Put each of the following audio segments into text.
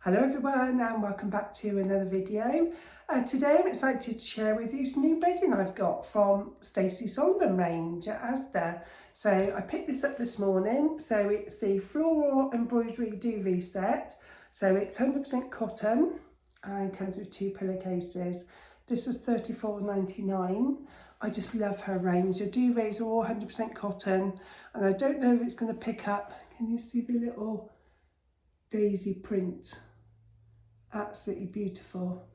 Hello everyone and welcome back to another video. Today I'm excited to share with you some new bedding I've got from Stacey's Holland range at Asda. So I picked this up this morning. So it's the floral embroidery duvet set. So it's 100% cotton and comes with 2 pillowcases. This was $34.99. I just love her range. The duvets are all 100% cotton and I don't know if it's going to pick up. Can you see the little daisy print? Absolutely beautiful.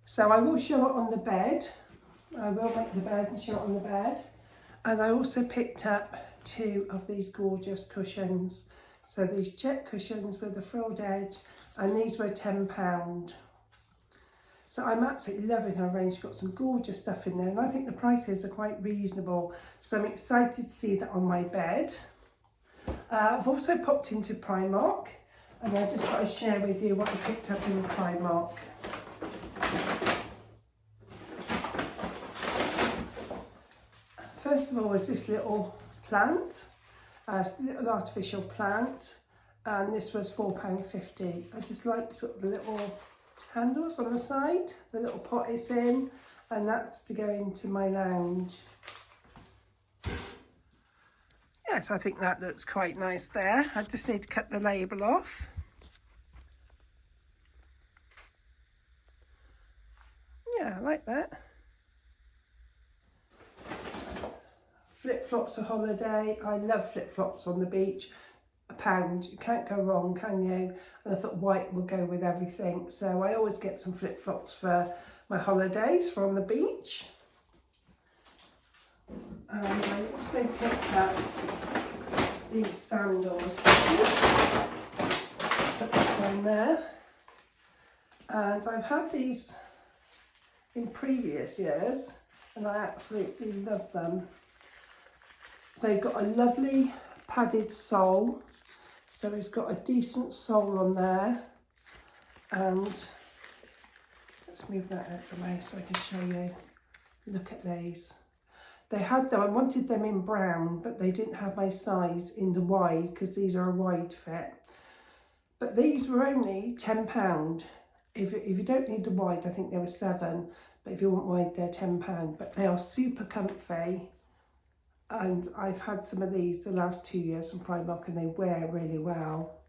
So I will show it on the bed. I will make the bed and show it on the bed. And I also picked up 2 of these gorgeous cushions. So these check cushions with a frilled edge, and these were £10. So I'm absolutely loving her range. She's got some gorgeous stuff in there, and I think the prices are quite reasonable. So I'm excited to see that on my bed. I've also popped into Primark, and I just thought I'd share with you what I picked up in Primark. First of all is this little plant, little artificial plant, and this was £4.50. I just like sort of the little handles on the side, the little pot it's in, and that's to go into my lounge. Yes, I think that looks quite nice there. I just need to cut the label off. Yeah, I like that. Flip-flops a holiday. I love flip-flops on the beach. £1. You can't go wrong, can you? And I thought white will go with everything. So I always get some flip-flops for my holidays for on the beach. And I also picked up these sandals. Put that on there. And I've had these in previous years and I absolutely love them. They've got a lovely padded sole, so it's got a decent sole on there, and let's move that out of the way so I can show you. Look at these. They had them, I wanted them in brown, but they didn't have my size in the wide because these are a wide fit. But these were only £10. If you don't need the wide, I think they were £7, but if you want wide, they're £10. But they are super comfy, and I've had some of these the last 2 years from Primark and they wear really well.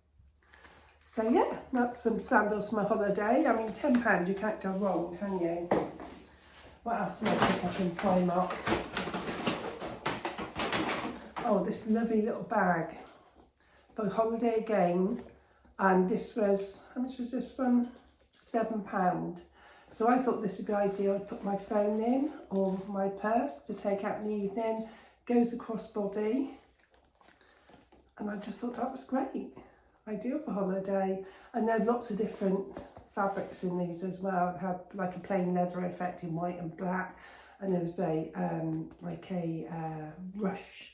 So yeah, that's some sandals for my holiday. I mean, £10, you can't go wrong, can you? What else did I pick up in Primark? Oh, this lovely little bag for holiday again. And this was, how much was this one? £7. So I thought this would be ideal. I'd put my phone in or my purse to take out in the evening. Goes across body. And I just thought that was great. Ideal for holiday. And there are lots of different fabrics in these as well. It had like a plain leather effect in white and black. And there was a rush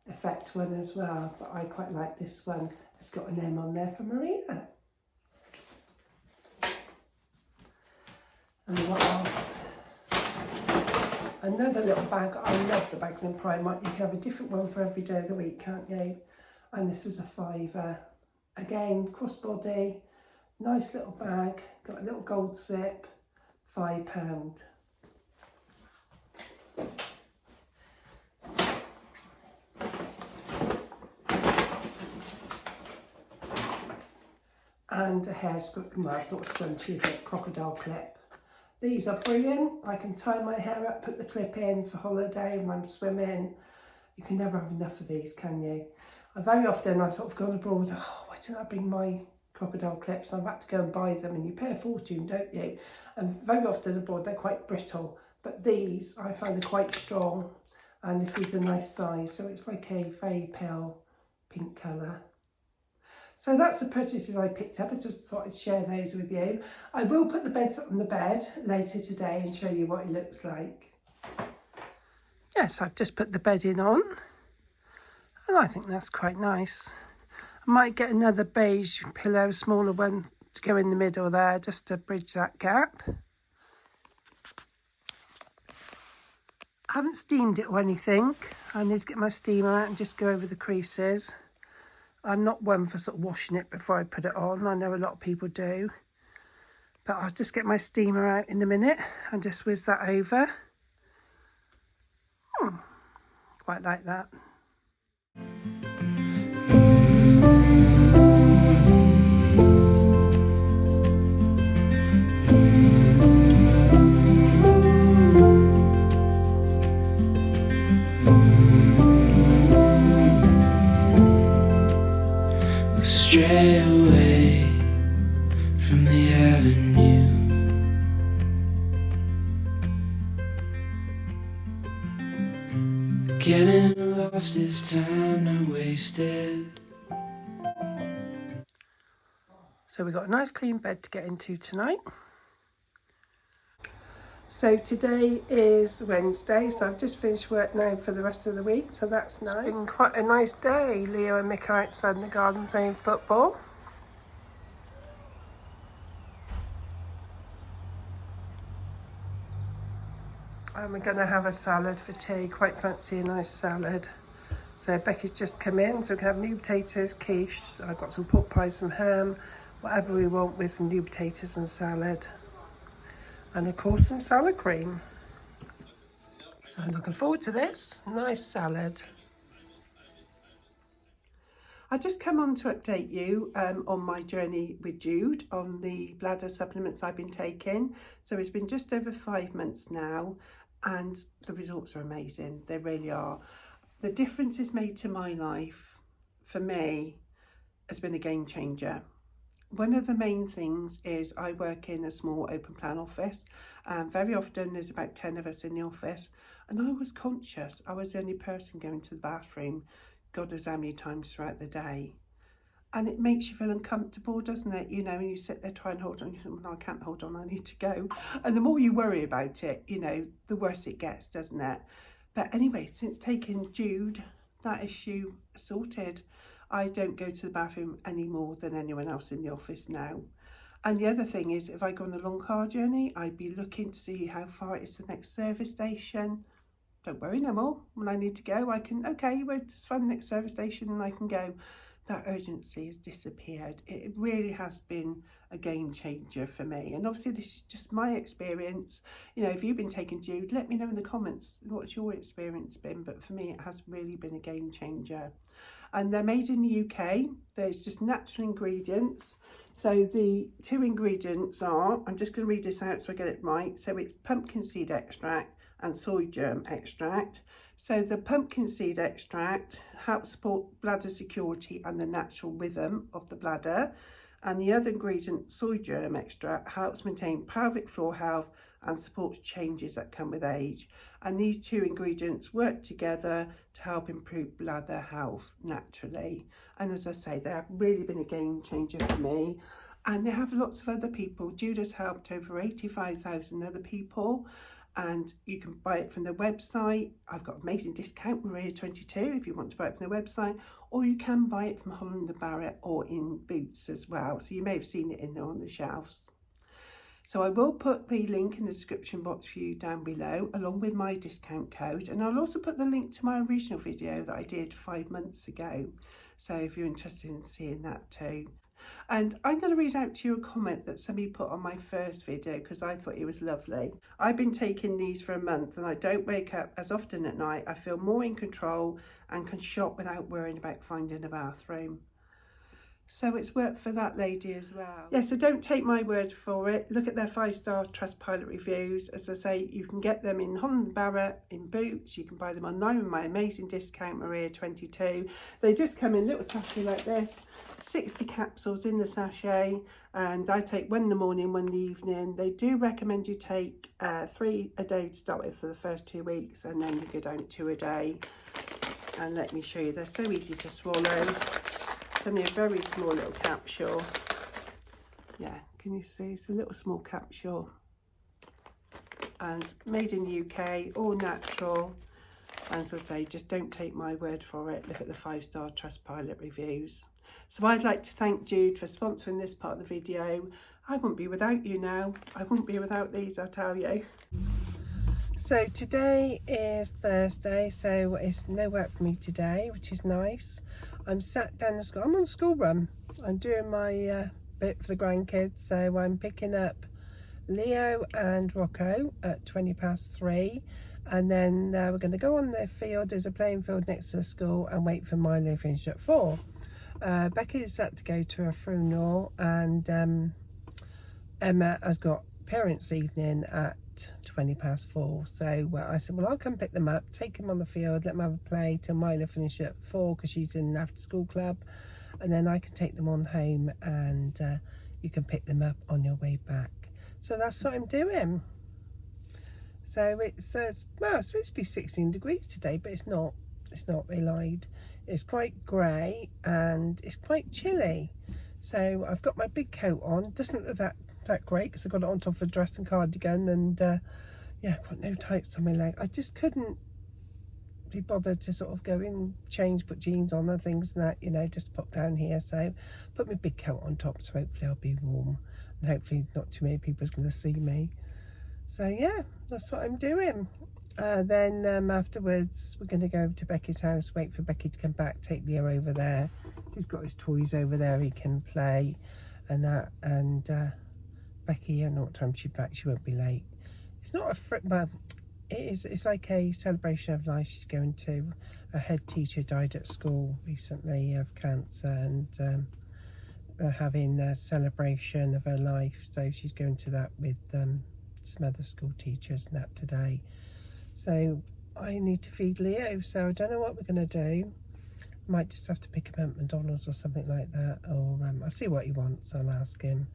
effect one as well. But I quite like this one. It's got an M on there for Maria. And what else? Another little bag. I love the bags in Primark. You can have a different one for every day of the week, can't you? And this was a £5. Again, crossbody, nice little bag. Got a little gold zip, £5. And a hairspray. Well, it's not scrunchie, is it? Crocodile clip. These are brilliant. I can tie my hair up, put the clip in for holiday when I'm swimming. You can never have enough of these, can you? Very often I sort of gone abroad, oh, why didn't I bring my crocodile clips? I've had to go and buy them, and you pay a fortune, don't you? And very often abroad they're quite brittle, but these I find are quite strong, and this is a nice size. So it's like a very pale pink colour. So that's the purchases I picked up. I just thought I'd share those with you. I will put the beds on the bed later today and show you what it looks like. Yes, I've just put the bedding on and I think that's quite nice. I might get another beige pillow, smaller one, to go in the middle there just to bridge that gap. I haven't steamed it or anything. I need to get my steamer out and just go over the creases. I'm not one for sort of washing it before I put it on. I know a lot of people do. But I'll just get my steamer out in a minute and just whiz that over. Quite like that. Stray away from the avenue. Getting lost is time not wasted. So we've got a nice clean bed to get into tonight. So today is Wednesday, so I've just finished work now for the rest of the week, so that's nice. It's been quite a nice day. Leo and Mick are outside in the garden playing football. And we're going to have a salad for tea, quite fancy a nice salad. So Becky's just come in, so we can have new potatoes, quiche, I've got some pork pies, some ham, whatever we want with some new potatoes and salad. And of course some salad cream. So I'm looking forward to this, nice salad. I just come on to update you on my journey with Jude, on the bladder supplements I've been taking. So it's been just over 5 months now, and the results are amazing, they really are. The difference it's made to my life, for me, has been a game changer. One of the main things is I work in a small open plan office, and very often there's about 10 of us in the office, and I was conscious I was the only person going to the bathroom God knows how many times throughout the day. And it makes you feel uncomfortable, doesn't it? You know, and you sit there trying to hold on, you think, well, no, I can't hold on, I need to go. And the more you worry about it, you know, the worse it gets, doesn't it? But anyway, since taking Jude, that issue sorted. I don't go to the bathroom any more than anyone else in the office now. And the other thing is, if I go on a long car journey, I'd be looking to see how far it is to the next service station. Don't worry no more. When I need to go, I can, okay, well, just find the next service station and I can go. That urgency has disappeared. It really has been a game changer for me. And obviously this is just my experience. You know, if you've been taking Jude, let me know in the comments what's your experience been. But for me, it has really been a game changer. And they're made in the UK. There's just natural ingredients. So the 2 ingredients are, I'm just going to read this out so I get it right. So it's pumpkin seed extract and soy germ extract. So the pumpkin seed extract helps support bladder security and the natural rhythm of the bladder. And the other ingredient, soy germ extract, helps maintain pelvic floor health and supports changes that come with age. And these 2 ingredients work together to help improve bladder health naturally. And as I say, they have really been a game changer for me. And they have lots of other people. Jude has helped over 85,000 other people. And you can buy it from the website. I've got amazing discount, Maria 22, if you want to buy it from the website, or you can buy it from Holland Barrett or in Boots as well. So you may have seen it in there on the shelves. So I will put the link in the description box for you down below, along with my discount code. And I'll also put the link to my original video that I did 5 months ago. So if you're interested in seeing that too. And I'm going to read out to you a comment that somebody put on my first video because I thought it was lovely. I've been taking these for a month and I don't wake up as often at night. I feel more in control and can shop without worrying about finding a bathroom. So it's worked for that lady as well. Yeah, so don't take my word for it. Look at their 5-star Trustpilot reviews. As I say, you can get them in Holland Barrett, in Boots. You can buy them online with my amazing discount, Maria 22. They just come in little sachet like this. 60 capsules in the sachet, and I take 1 in the morning, 1 in the evening. They do recommend you take 3 a day to start with for the first 2 weeks, and then you go down to 2 a day. And let me show you, they're so easy to swallow. It's only a very small little capsule. Yeah, can you see? It's a little small capsule. And made in the UK, all natural. And as I say, just don't take my word for it. Look at the 5-star Trustpilot reviews. So I'd like to thank Jude for sponsoring this part of the video. I wouldn't be without you now. I wouldn't be without these, I'll tell you. So today is Thursday, so it's no work for me today, which is nice. I'm sat down the school. I'm on school run. I'm doing my bit for the grandkids, so I'm picking up Leo and Rocco at 3:20, and then we're going to go on the field. There's a playing field next to the school, and wait for Milo to finish at 4. Becky's had to go to a funeral, and Emma has got parents' evening at 4:20. So I said, well, I'll come pick them up, take them on the field, let them have a play till Milo finishes at 4 because she's in an after school club, and then I can take them on home, and you can pick them up on your way back. So that's what I'm doing. So it says, well, it's supposed to be 16 degrees today, but it's not. It's not, they lied. It's quite grey and it's quite chilly. So I've got my big coat on. Doesn't look that great because I've got it on top of a dress and cardigan, and yeah, I've got no tights on my leg. I just couldn't be bothered to sort of go in, change, put jeans on and things and that, you know, just pop down here. So put my big coat on top, so hopefully I'll be warm, and hopefully not too many people's going to see me. So yeah, that's what I'm doing. Then afterwards we're going to go over to Becky's house, wait for Becky to come back, take Leo over there. He's got his toys over there, he can play and that, and Becky, I know what time she's back, she won't be late. It's not a well, it's like a celebration of life she's going to. A head teacher died at school recently of cancer, and they're having a celebration of her life, so she's going to that with some other school teachers and that today. So I need to feed Leo, so I don't know what we're going to do. Might just have to pick him up at McDonald's or something like that, or I'll see what he wants. I'll ask him.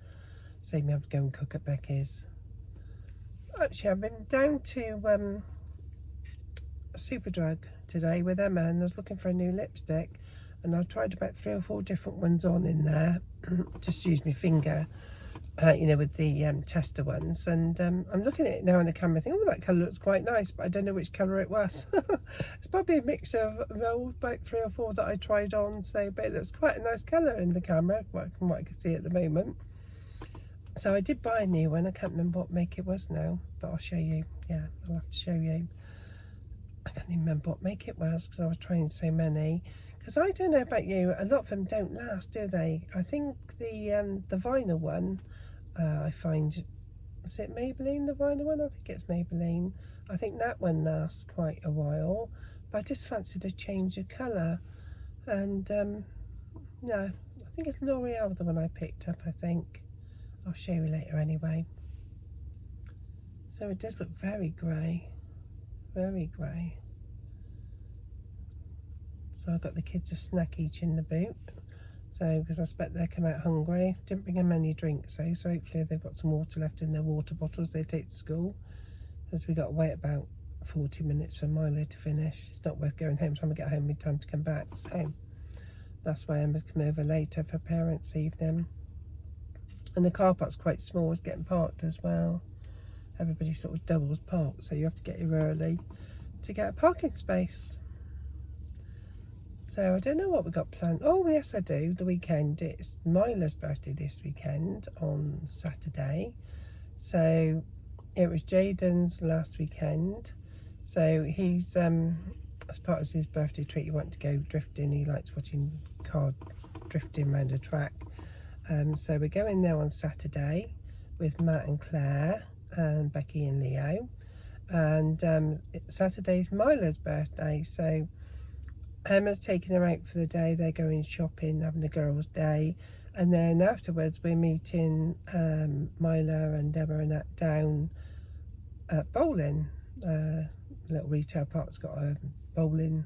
Save me have to go and cook at Becky's. Actually, I've been down to Superdrug today with Emma, and I was looking for a new lipstick, and I tried about 3 or 4 different ones on in there. Just use my finger, you know, with the tester ones, and I'm looking at it now on the camera, thinking, oh, that colour looks quite nice, but I don't know which colour it was. It's probably a mixture of about 3 or 4 that I tried on, so, but it looks quite a nice colour in the camera from what I can see at the moment. So I did buy a new one. I can't remember what make it was now, but I'll show you. Yeah, I'll have to show you. I can't even remember what make it was because I was trying so many. Because I don't know about you, a lot of them don't last, do they? I think the vinyl one, I find, is it Maybelline, the vinyl one? I think it's Maybelline. I think that one lasts quite a while, but I just fancied a change of colour. And no, I think it's L'Oreal, the one I picked up, I think. I'll show you later anyway. So it does look very grey, very grey. So I've got the kids a snack each in the boot. So, because I expect they'll come out hungry. Didn't bring them any drinks though, so hopefully they've got some water left in their water bottles they take to school. As we got to wait about 40 minutes for Milo to finish. It's not worth going home, so I'm going to get home in time to come back. So that's why Emma's come over later for parents' evening. And the car park's quite small, it's getting parked as well. Everybody sort of doubles parked, so you have to get here early to get a parking space. So I don't know what we've got planned. Oh yes I do, the weekend. It's Milo's birthday this weekend on Saturday. So it was Jaden's last weekend. So he's, as part of his birthday treat, he wanted to go drifting. He likes watching car drifting around a track. So we're going there on Saturday with Matt and Claire and Becky and Leo, and Saturday's Milo's birthday, so Emma's taking her out for the day. They're going shopping, having a girls' day, and then afterwards we're meeting Milo and Emma and that down at bowling. Little retail park's got a bowling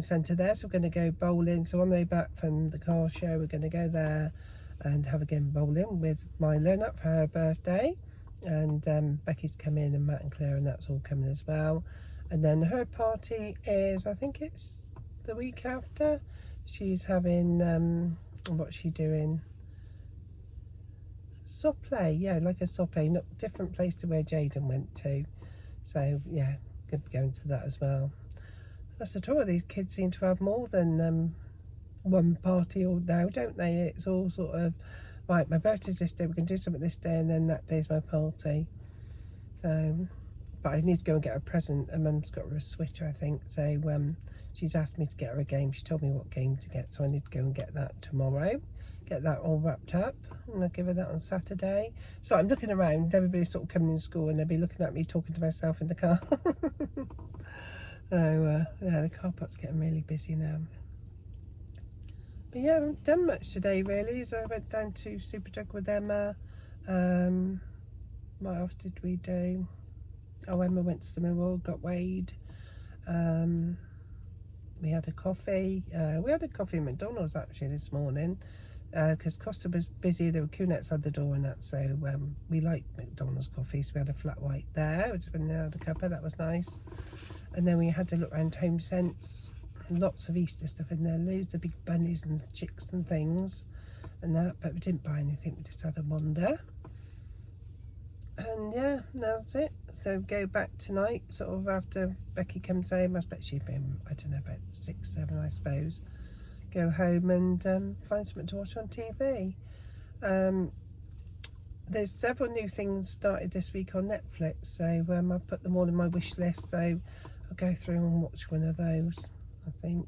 centre there, so we're going to go bowling. So on the way back from the car show, we're going to go there and have a game bowling with Milo, not for her birthday, and Becky's coming, and Matt and Claire, and that's all coming as well. And then her party is, I think it's the week after. She's having what's she doing, soplay, yeah, like a soplay, not different place to where Jaden went to. So yeah, could be going to that as well. That's the trouble, these kids seem to have more than one party all now, don't they? It's all sort of, right, my birthday's this day, we can do something this day, and then that day's my party. But but I need to go and get her a present. And Mum's got her a Switch, I think. So she's asked me to get her a game. She told me what game to get, so I need to go and get that tomorrow. Get that all wrapped up, and I'll give her that on Saturday. So I'm looking around, everybody's sort of coming in school, and they'll be looking at me talking to myself in the car. So yeah, the car park's getting really busy now. But yeah, I haven't done much today really. So I went down to Superdrug with Emma. What else did we do? Oh, Emma went to the Mirror, got weighed. We had a coffee. We had a coffee at McDonald's actually this morning. Because Costa was busy, there were queuing outside the door and that, so we liked McDonald's coffee, so we had a flat white there, which when they had a cuppa, that was nice. And then we had to look around Home Sense, lots of Easter stuff in there, loads of big bunnies and chicks and things and that, but we didn't buy anything, we just had a wander. And yeah, that's it. So go back tonight, sort of after Becky comes home. I expect she'd been, I don't know, about 6, 7 I suppose. Go home and find something to watch on TV. There's several new things started this week on Netflix, so I put them all in my wish list, so I'll go through and watch one of those, I think.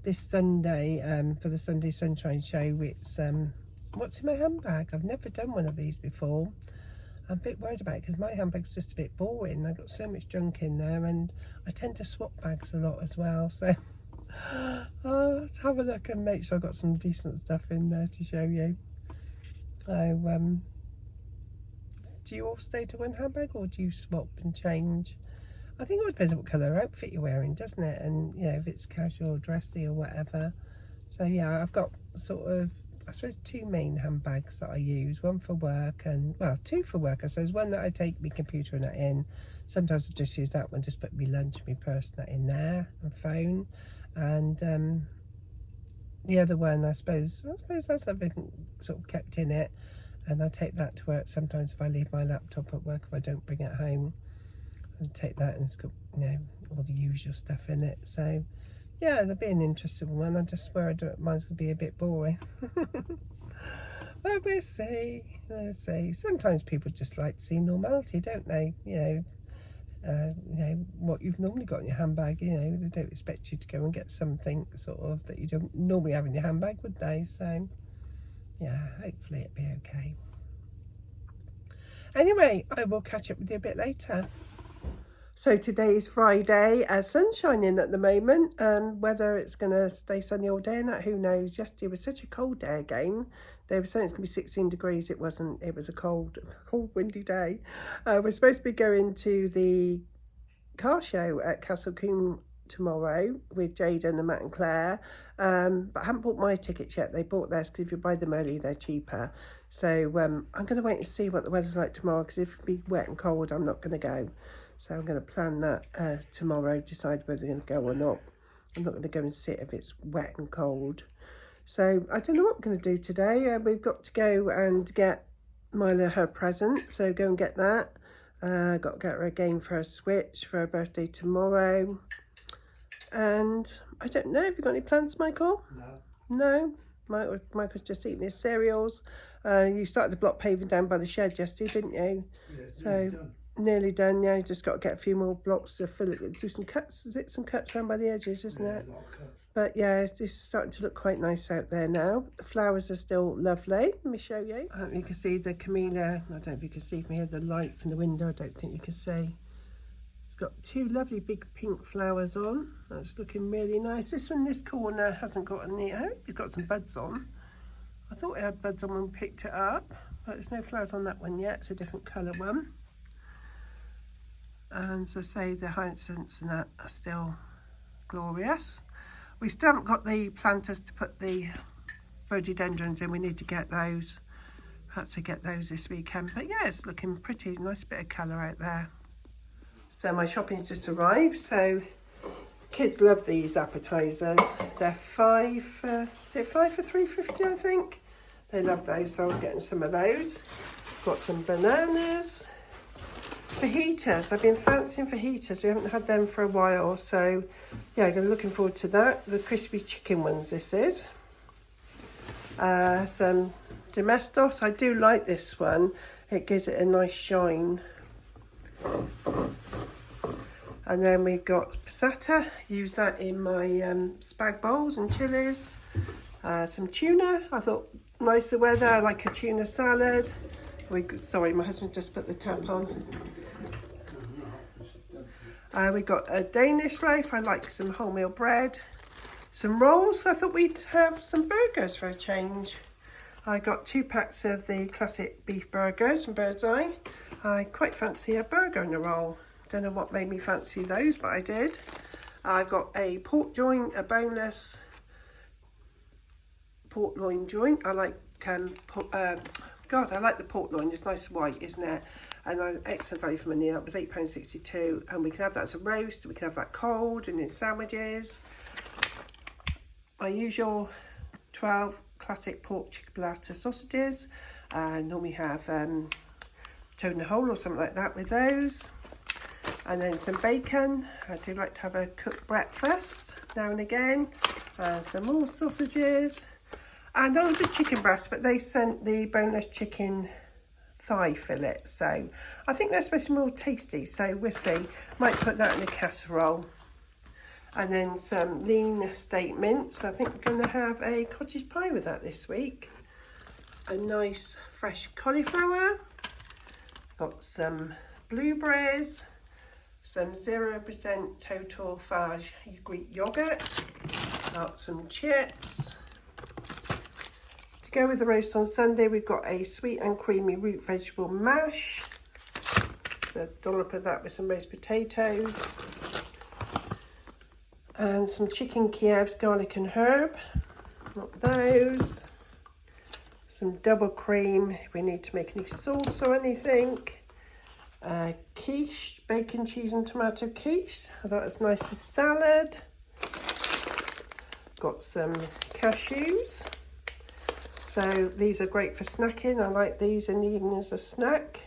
This Sunday, for the Sunday Sunshine Show, it's What's in My Handbag. I've never done one of these before. I'm a bit worried about it because my handbag's just a bit boring. I've got so much junk in there, and I tend to swap bags a lot as well, so I'll have a look and make sure I've got some decent stuff in there to show you. So, do you all stay to one handbag or do you swap and change? I think it all depends on what colour outfit you're wearing, doesn't it? And, you know, if it's casual or dressy or whatever. So, yeah, I've got sort of, I suppose, 2 main handbags that I use. One for work and, well, 2 for work, I suppose. One that I take my computer and that in. Sometimes I just use that one, just put my lunch, my purse and that in there, and phone. And the other one, I suppose that's everything sort of kept in it, and I take that to work sometimes if I leave my laptop at work, if I don't bring it home, and take that, and it's got, you know, all the usual stuff in it. So yeah, it'll be an interesting one. I just swear mine's gonna be a bit boring. But we'll see. Sometimes people just like to see normality, don't they? You know, what you've normally got in your handbag, you know, they don't expect you to go and get something sort of that you don't normally have in your handbag, would they? So yeah, hopefully it'll be okay. Anyway, I will catch up with you a bit later. So today is Friday, sun's shining at the moment, whether it's going to stay sunny all day and that, who knows. Yesterday was such a cold day again. They were saying it's going to be 16 degrees. It wasn't. It was a cold, windy day. We're supposed to be going to the car show at Castle Combe tomorrow with Jaden and Matt and Claire. But I haven't bought my tickets yet. They bought theirs because if you buy them early, they're cheaper. So I'm going to wait and see what the weather's like tomorrow, because if it be wet and cold, I'm not going to go. So I'm going to plan that tomorrow, decide whether I'm going to go or not. I'm not going to go and sit if it's wet and cold. So I don't know what I'm going to do today. We've got to go and get Mila her present, so go and get that. Got to get her a game for her Switch for her birthday tomorrow. And I don't know, have you got any plans, Michael? No? Michael's just eating his cereals. You started the block paving down by the shed yesterday, didn't you? Yeah, so nearly done. Yeah, you just got to get a few more blocks to fill it, do some cuts. Is it some cuts around by the edges, isn't it? A lot of cuts. But yeah, it's just starting to look quite nice out there now. The flowers are still lovely. Let me show you. I hope you can see the camellia. I don't know if you can see from here, the light from the window. I don't think you can see. It's got 2 lovely big pink flowers on. That's looking really nice. This one, this corner, hasn't got any. I hope it's got some buds on. I thought it had buds on when we picked it up, but there's no flowers on that one yet. It's a different colour one. And so say the hyacinths and that are still glorious. We still haven't got the planters to put the rhododendrons in. We need to get those. Perhaps we get those this weekend. But yeah, it's looking pretty. Nice bit of colour out there. So my shopping's just arrived. So kids love these appetisers. They're 5 for, is it 5 for $3.50, I think? They love those, so I was getting some of those. Got some bananas. Fajitas, I've been fancying fajitas. We haven't had them for a while, so yeah, I'm looking forward to that. The crispy chicken ones, this is. Some Domestos. I do like this one. It gives it a nice shine. And then we've got passata, use that in my spag bowls and chilies. Some tuna, I thought nicer weather, I like a tuna salad. Sorry, my husband just put the tap on. We got a Danish loaf, I like some wholemeal bread. Some rolls, I thought we'd have some burgers for a change. I got 2 packs of the classic beef burgers from Bird's Eye. I quite fancy a burger and a roll. Don't know what made me fancy those, but I did. I've got a pork joint, a boneless pork loin joint. I like I like the pork loin. It's nice white, isn't it? And excellent value for money. That was £8.62, and we can have that as a roast. We can have that cold and in sandwiches. My usual 12 classic pork ciabatta sausages. Normally have toad in a hole or something like that with those. And then some bacon. I do like to have a cooked breakfast now and again. Some more sausages. And I ordered chicken breast, but they sent the boneless chicken thigh fillet. So I think they're supposed to be more tasty. So we'll see. Might put that in a casserole. And then some lean steak mince. I think we're going to have a cottage pie with that this week. A nice fresh cauliflower. Got some blueberries. Some 0% total fudge Greek yogurt. Got some chips. To go with the roast on Sunday, we've got a sweet and creamy root vegetable mash. Just a dollop of that with some roast potatoes. And some chicken Kiev's garlic and herb. Got those. Some double cream if we need to make any sauce or anything. Quiche, bacon, cheese and tomato quiche. I thought it was nice with salad. Got some cashews. So these are great for snacking. I like these in the evening as a snack.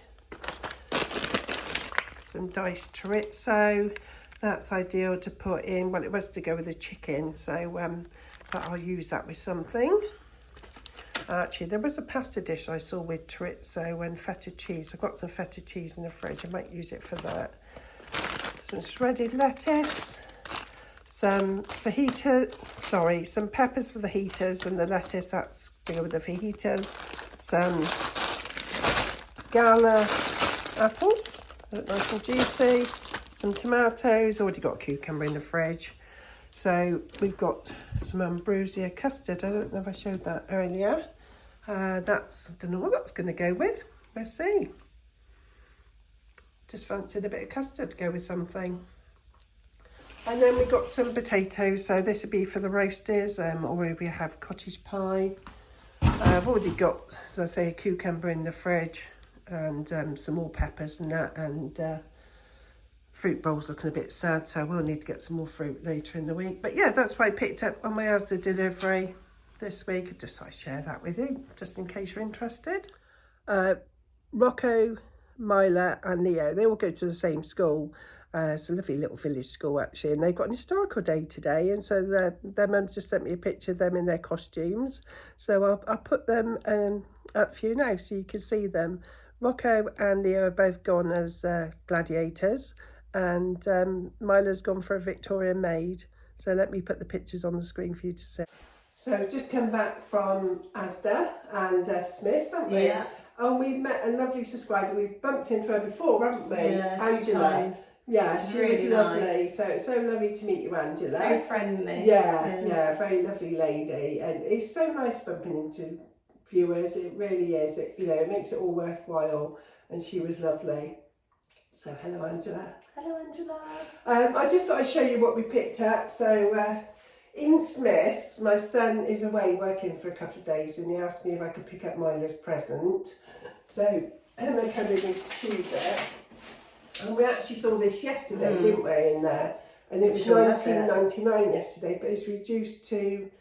Some diced chorizo. That's ideal to put in, well, it was to go with the chicken, so but I'll use that with something. Actually, there was a pasta dish I saw with chorizo and feta cheese. I've got some feta cheese in the fridge. I might use it for that. Some shredded lettuce. Some some peppers for the heaters, and the lettuce, that's to go with the fajitas. Some gala apples, look nice and juicy. Some tomatoes, already got a cucumber in the fridge. So we've got some ambrosia custard. I don't know if I showed that earlier. I don't know what that's going to go with. We'll see. Just fancied a bit of custard to go with something. And then we've got some potatoes. So this would be for the roasters, or we have cottage pie. I've already got, as I say, a cucumber in the fridge, and some more peppers and that, and fruit bowl's looking a bit sad, so we'll need to get some more fruit later in the week. But yeah, that's what I picked up on my Asda delivery this week. I just thought I'd share that with you, just in case you're interested. Rocco, Myla and Leo, they all go to the same school. It's a lovely little village school actually, and they've got an historical day today, and so their mum just sent me a picture of them in their costumes. So I'll put them up for you now so you can see them. Rocco and Leo are both gone as gladiators, and Myla's gone for a Victorian maid. So let me put the pictures on the screen for you to see. So I've just come back from Asda and Smith's, haven't we? Yeah. And we met a lovely subscriber. We've bumped into her before, haven't we? Yeah, Angela. Yeah, she really was lovely. nice. So it's so lovely to meet you, Angela. So friendly. Yeah, very lovely lady. And it's so nice bumping into viewers. It really is. It makes it all worthwhile. And she was lovely. So hello, Angela. Hello, Angela. I just thought I'd show you what we picked up. So in Smith's, my son is away working for a couple of days, and he asked me if I could pick up Myla's present. So Emma came in to choose it. And we actually saw this yesterday, didn't we, in there? And it was $19.99 yesterday, but it's reduced to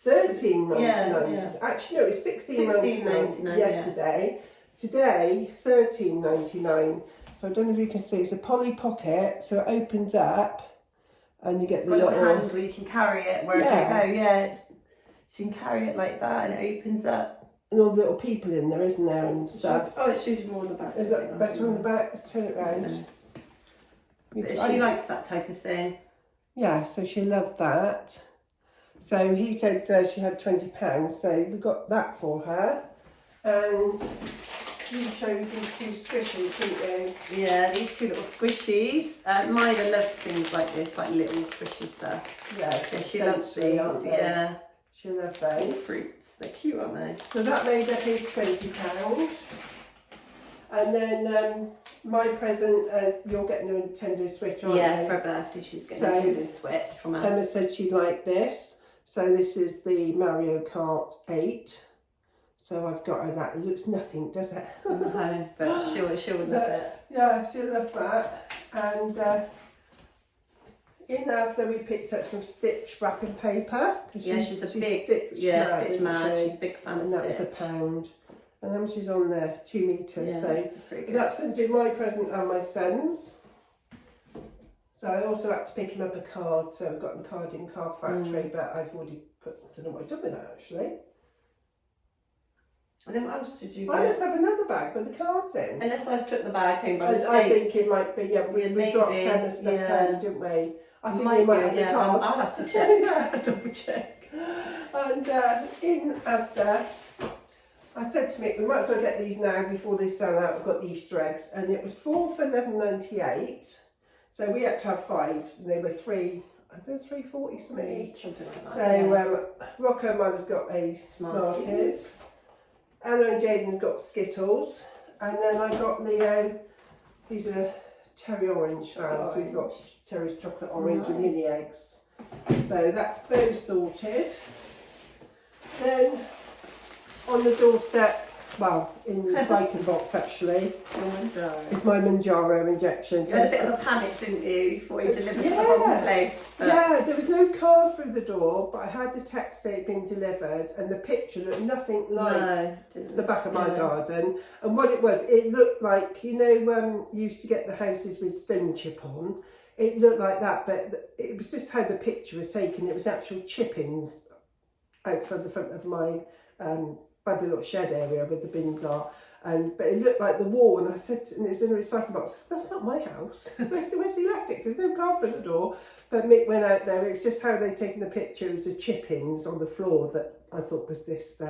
$13.99. Yeah. Actually, no, it was $16.99 yesterday. Today, $13.99. So I don't know if you can see, it's a Polly Pocket, so it opens up and you get the little hand where you can carry it wherever you go, so you can carry it like that and it opens up. And all the little people in there, isn't there, and stuff. Oh, it shows you more on the back. Is that better on the back? Let's turn it round. But she likes that type of thing. Yeah, so she loved that. So he said she had £20, so we got that for her. And you chose these 2 squishies, didn't you? Yeah, these 2 little squishies. Myla loves things like this, like little squishy stuff. Yeah, so she loves these. Yeah, she loved those. Fruits, they're cute, aren't they? So that made up his £20. And then my present, you're getting a Nintendo Switch, aren't you? Yeah, for her birthday she's getting a Nintendo Switch from us. Emma said she'd like this. So this is the Mario Kart 8. So I've got her that. It looks nothing, does it? No, but she'll love it. Yeah, she'll love that. And in Asda we picked up some Stitch wrapping paper. Yeah, she's a big Stitch Stitch man. She's a big fan of Stitch. And that was £1. And how much is on there? 2 metres. Yeah, so that's going to do my present and my son's. So I also had to pick him up a card. So I've got him a card in Card Factory, but I've already put, I don't know what I've done with that actually. And then what else did you I get? must have another bag with the cards in. Unless I took the bag home by mistake. I think it might be, yeah, we dropped maybe, 10 and stuff home, didn't we? I think we might have the yeah, cards. I'll have to check. Yeah. Double check. And in Asda, I said to Mick, we might as well get these now before they sell out. I've got the Easter eggs, and it was 4 for £11.98. So we had to have 5, and they were 3. I think £3.40 something each. Something like that. So Rocco and Mother's got a Smarties. Anna and Jaden got Skittles, and then I got Leo. These are Terry Orange fans. So he's got Terry's chocolate orange and mini eggs. So that's those sorted. Then on the doorstep, well, in the recycling box actually, is my Manjaro injection. You had a bit of a panic, didn't you, before you delivered to the wrong place? But... Yeah, there was no card through the door, but I had a text say it'd been delivered, and the picture looked nothing like the back of my garden. And what it was, it looked like, you know, you used to get the houses with stone chip on. It looked like that, but it was just how the picture was taken. It was actual chippings outside the front of my by the little shed area where the bins are, but it looked like the wall, and I said, and it was in a recycling box, that's not my house. Where's he left it? There's no card for the door. But Mick went out there, it was just how they'd taken the picture. It was the chippings on the floor that I thought was this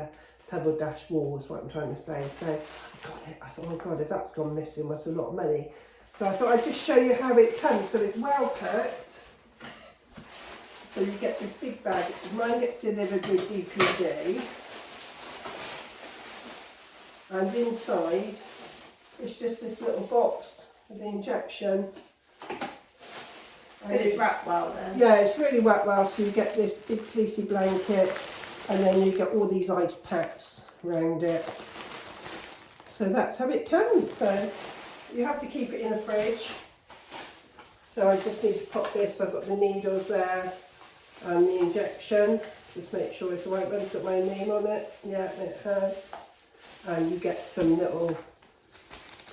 pebble dash wall, is what I'm trying to say. So I got it. I thought, oh God, if that's gone missing, that's a lot of money. So I thought I'd just show you how it comes. So it's well packed. So you get this big bag. Mine gets delivered with DPD. And inside it's just this little box with the injection. It's good, it's wrapped well then. Yeah, it's really wrapped well, so you get this big fleecy blanket, and then you get all these ice packs around it. So that's how it comes. So you have to keep it in the fridge. So I just need to pop this. I've got the needles there and the injection. Just make sure it's the right one. It's got my name on it. Yeah, it has. And you get some little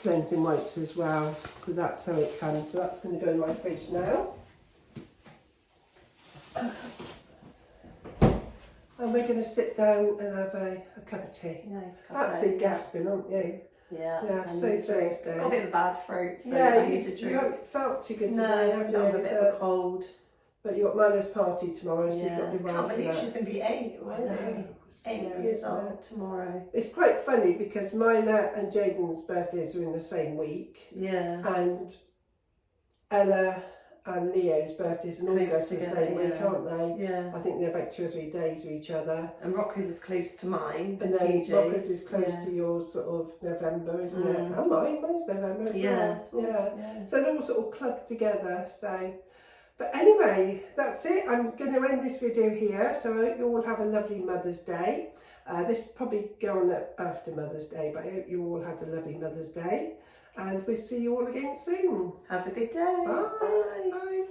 cleansing wipes as well. So that's how it comes. So that's going to go in my fridge now. And we're going to sit down and have a cup of tea. Nice cup Absolutely gasping, aren't you? Yeah. Yeah, so thirsty. Got a bit of a bad throat, so yeah, I need a drink. You haven't felt too good today, No, have I've you? got a bit of a cold. But you've got Mila's party tomorrow, so you've got to be well can't for believe that. she's going to be 8, I know. 8 years old tomorrow. It's quite funny because Mila and Jaden's birthdays are in the same week. Yeah. And Ella and Leo's birthdays in August are the same week, aren't they? Yeah. I think they're about 2 or 3 days with each other. And Rocco's is close to mine. And then Rocco's is close to yours, sort of November, isn't it? And mine's November as well. Yeah. So they're all sort of clubbed together. So, but anyway, that's it. I'm going to end this video here. So I hope you all have a lovely Mother's Day. This will probably go on after Mother's Day, but I hope you all had a lovely Mother's Day. And we'll see you all again soon. Have a good day. Bye. Bye.